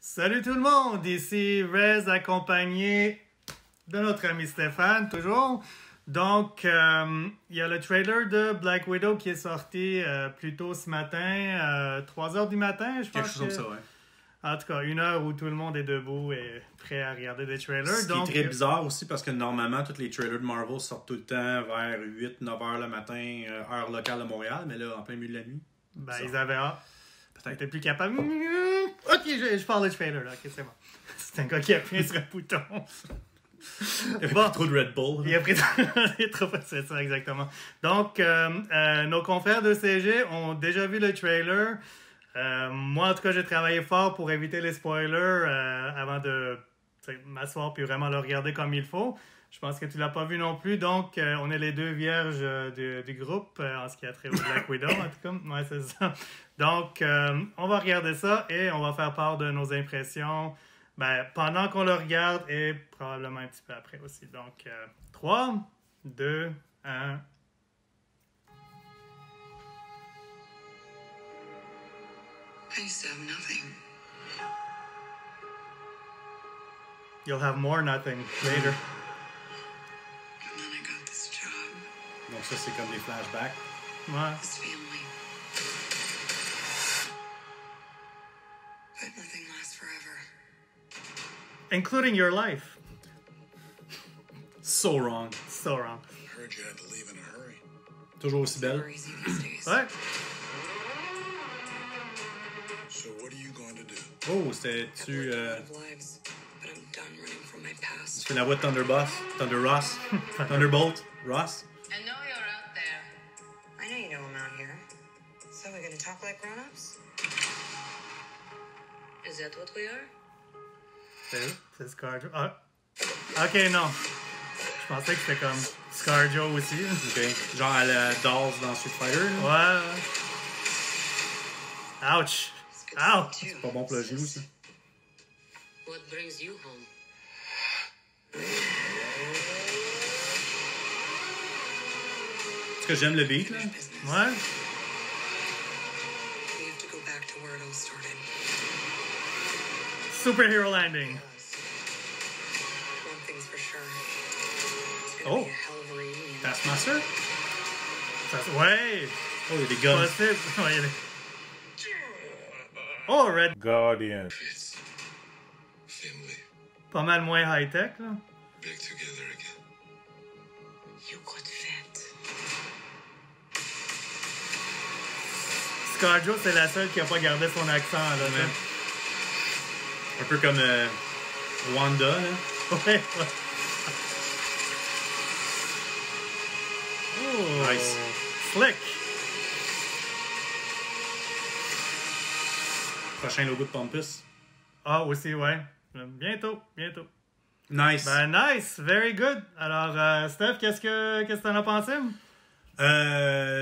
Salut tout le monde, ici Rez accompagné de notre ami Stéphane, toujours. Donc, il y a le trailer de Black Widow qui est sorti plus tôt ce matin, 3 heures du matin, je pense. Quelque chose comme ça, ouais. En tout cas, 1 heure où tout le monde est debout et prêt à regarder des trailers. Ce qui est très bizarre aussi parce que normalement, tous les trailers de Marvel sortent tout le temps vers 8-9 heures le matin, heure locale de Montréal, mais là, en plein milieu de la nuit. Ben, ils avaient hâte. Peut-être. T'es plus capable. Ok, je parle de trailer là. Ok, c'est bon. C'est un gars qui a appuyé sur un bouton. Il y a trop de Red Bull. Il a pris trop, c'est ça, exactement. Donc, nos confrères de CG ont déjà vu le trailer. Moi, en tout cas, j'ai travaillé fort pour éviter les spoilers avant de m'asseoir puis vraiment le regarder comme il faut. Je pense que tu l'as pas vu non plus. Donc, on est les deux vierges du groupe en ce qui a trait au Black Widow, en tout cas. Ouais, c'est ça. Donc, on va regarder ça et on va faire part de nos impressions pendant qu'on le regarde et probablement un petit peu après aussi. Donc, 3, 2, 1... I used to have nothing. You'll have more nothing later. And then I got this job, Donc ça, c'est comme des flashbacks. Ouais. this family. But nothing lasts forever. Including your life. So wrong. So wrong. Heard you had to leave in a hurry. Toujours aussi Never belle. easy these days. Ouais. So what are you going to do? Oh, I've c'était-tu... lived a lot of lives, but I'm done running from my past. C'est la voix de Thunder Ross. Thunderbolt Ross. I know you're out there. I know you know I'm out here. So we're gonna talk like grown-ups? Is that what we are? C'est Scarjo. Ah. Ok, non. Je pensais que c'était comme Scarjo aussi. Ok. Genre à la Dolls dans Street Fighter. là. Ouais. Ouch. It's good Ow. to see you too. Pas bon pour le genou, ça. What brings you home? Parce que j'aime le beat, là. Business. Ouais. We have to go back to where it all started. Superhero landing. One thing's for sure. It's gonna Oh. be a hell of a reunion. Taskmaster? Ouais. Oh, il y a des guns. Possible. Ouais, il y a des- Oh, Red. Guardian. It's family Pas mal moins high-tech, là. back together again. You could fit. Scarjo, c'est la seule qui a pas gardé son accent, là. Ouais. Un peu comme Wanda, là. Ouais. Oh. Nice. Slick. Prochain logo de Pompous. Ah, aussi, ouais. Bientôt. Nice. Ben, nice. Very good. Alors, Steph, qu'est-ce que t'en as pensé?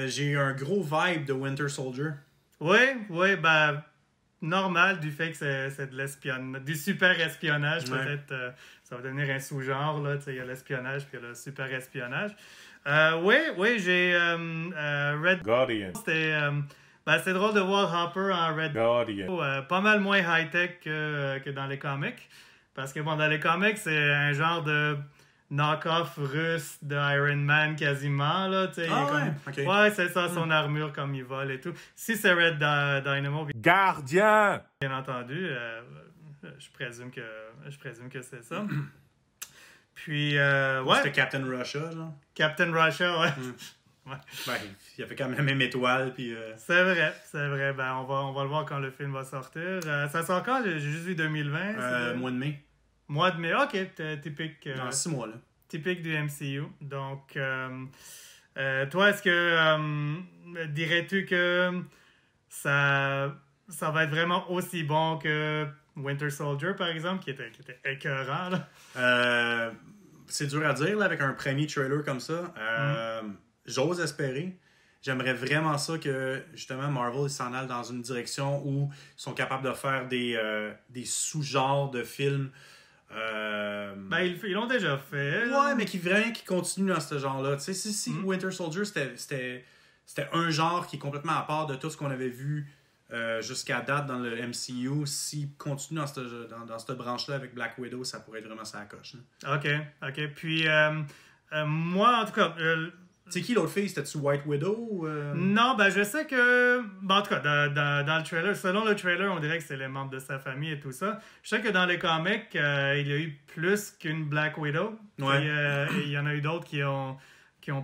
J'ai eu un gros vibe de Winter Soldier. Oui, ben, normal du fait que c'est de l'espionnage, du super espionnage, Ouais. peut-être, ça va devenir un sous-genre, là, tu sais, il y a l'espionnage puis il y a le super espionnage. Oui, j'ai Red. Guardian. C'est drôle de voir Hopper en Red. Guardian. Pas mal moins high-tech que dans les comics. Parce que, bon, dans les comics, c'est un genre de knock-off russe de Iron Man quasiment, là, tu sais. il est ouais? comme- Ok. Ouais, c'est ça, son armure comme il vole et tout. Si c'est Red Dynamo, Guardian. bien entendu, je présume que c'est ça. Puis, ouais, C'était Captain Russia, genre. Captain Russia, ouais. Ben, il y avait quand même la même étoile, puis... C'est vrai. Ben, on va le voir quand le film va sortir. Ça sort quand? J'ai juste vu 2020. c'est mois de mai. Mois de mai. Ok, typique. Dans 6 mois, là. Typique du MCU. Donc, toi, est-ce que dirais-tu que ça va être vraiment aussi bon que Winter Soldier, par exemple, qui était écœurant, là? C'est dur à dire, là, avec un premier trailer comme ça. J'ose espérer. J'aimerais vraiment ça que, justement, Marvel s'en aille dans une direction où ils sont capables de faire des sous-genres de films. Ils l'ont déjà fait. Ouais, mais qui continuent dans ce genre-là. Tu sais, si Winter Soldier, c'était un genre qui est complètement à part de tout ce qu'on avait vu jusqu'à date dans le MCU, s'il continue dans cette branche-là avec Black Widow, ça pourrait être vraiment ça à coche. Là. OK. Puis, moi, en tout cas... C'est qui l'autre fille? C'était-tu White Widow? Ou Non, ben je sais que... Ben, en tout cas, dans le trailer, selon le trailer, on dirait que c'est les membres de sa famille et tout ça. Je sais que dans les comics, il y a eu plus qu'une Black Widow. Ouais. Il y en a eu d'autres qui ont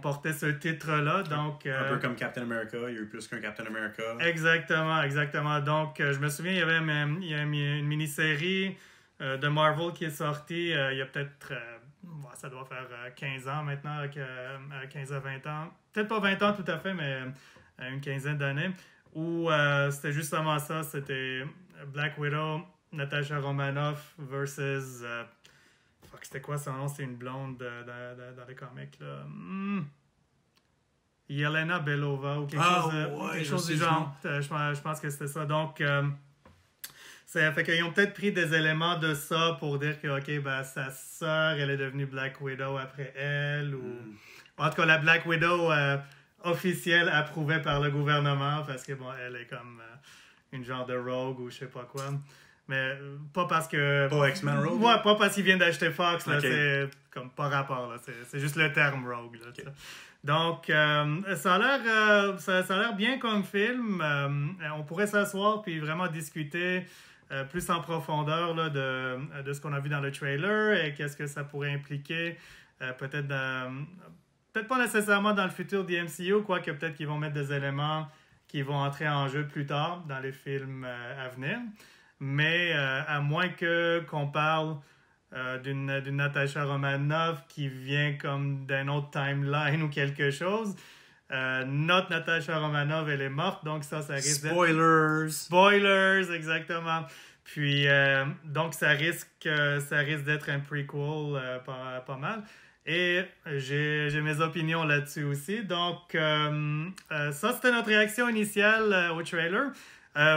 porté ce titre-là. Donc, un peu comme Captain America, il y a eu plus qu'un Captain America. Exactement. Donc, je me souviens, il y a une mini-série de Marvel qui est sortie il y a peut-être... ça doit faire 15 ans maintenant, 15 à 20 ans. Peut-être pas 20 ans tout à fait, mais une quinzaine d'années. Où c'était justement ça. C'était Black Widow, Natasha Romanoff versus... c'était quoi son nom? C'est une blonde dans les comics. Là. Yelena Belova ou quelque chose du genre. Je pense que c'était ça. Donc... ça fait qu'ils ont peut-être pris des éléments de ça pour dire que, OK, ben, sa sœur, elle est devenue Black Widow après elle. Ou... En tout cas, la Black Widow officielle approuvée par le gouvernement parce que, bon, elle est comme une genre de rogue ou je sais pas quoi. Mais pas parce que... Pas X-Men Rogue? Ouais, pas parce qu'ils viennent d'acheter Fox. Là, okay. C'est comme pas rapport. Là, c'est juste le terme rogue. Là, okay. Donc, ça a l'air bien comme film. On pourrait s'asseoir puis vraiment discuter... plus en profondeur là, de ce qu'on a vu dans le trailer et qu'est-ce que ça pourrait impliquer peut-être pas nécessairement dans le futur du MCU, quoique peut-être qu'ils vont mettre des éléments qui vont entrer en jeu plus tard dans les films à venir. Mais à moins qu'on parle d'une Natasha Romanoff qui vient comme d'un autre timeline ou quelque chose... notre Natasha Romanoff, elle est morte, donc ça risque d'être... Spoilers, exactement. Puis, donc, ça risque d'être un prequel pas mal. Et j'ai mes opinions là-dessus aussi. Donc, ça, c'était notre réaction initiale au trailer.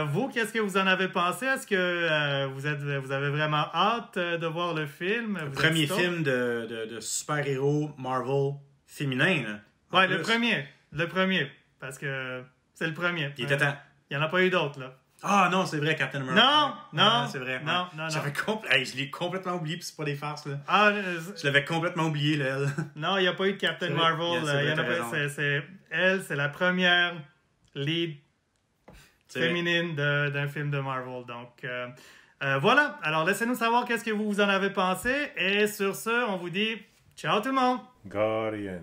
Vous, qu'est-ce que vous en avez pensé? Est-ce que vous avez vraiment hâte de voir le film? Le premier film de super-héros Marvel féminin, là. Ouais, le premier, parce que c'est le premier. Il était temps. Il n'y en a pas eu d'autres, là. Ah non, c'est vrai, Captain America. Non, c'est vrai. Non. Je l'ai complètement oublié, puis c'est pas des farces, là. Je l'avais complètement oublié, là, elle. Non, il n'y a pas eu de Captain Marvel. C'est la première lead féminine d'un film de Marvel. Donc, voilà. Alors, laissez-nous savoir qu'est-ce que vous en avez pensé. Et sur ce, on vous dit ciao tout le monde. Guardian.